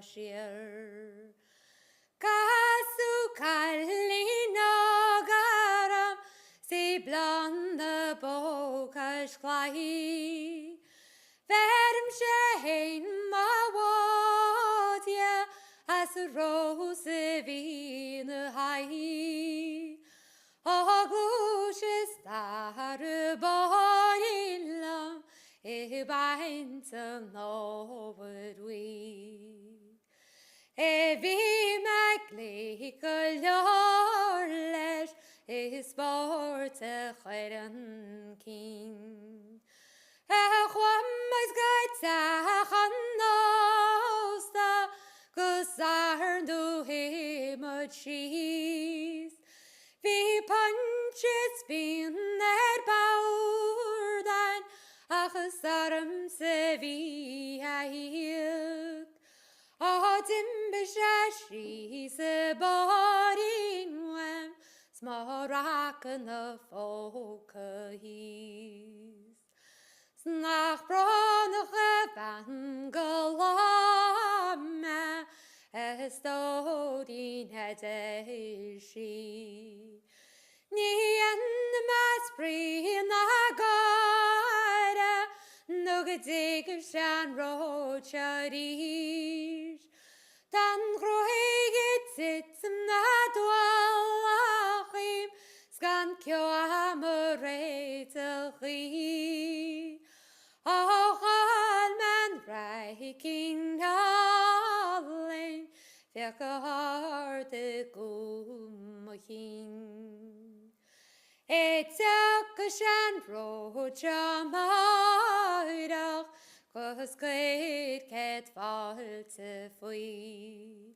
siar. Casadh cailín ágaram si bleán na bóithrín claí. Bheirimse fhéin mhóid as rós bhí na haghaidh. Gluais dar bóithrín liom baint mhóid. Bhí me léi go leor leis spórt Chaireann cinn. Chumas gaiteach an nósta go sarnú héimid síos. Bhí punches bíon bádain achas Bheirimse bhí haghaidh. Dimbe síos bóithrín wem smórach na Focail. Snach bránach ban go láime stódín sí. Ní mas bríon na gáire nó go dtéigh sean rótearíis. Dan chruigh titim na dwalachim sgan cio Mairéad Ní Fhlatharta man Raicín Álainn feach a harta gumachin. Teach sean róteamáireach Cos cuid céad fáilte faoi.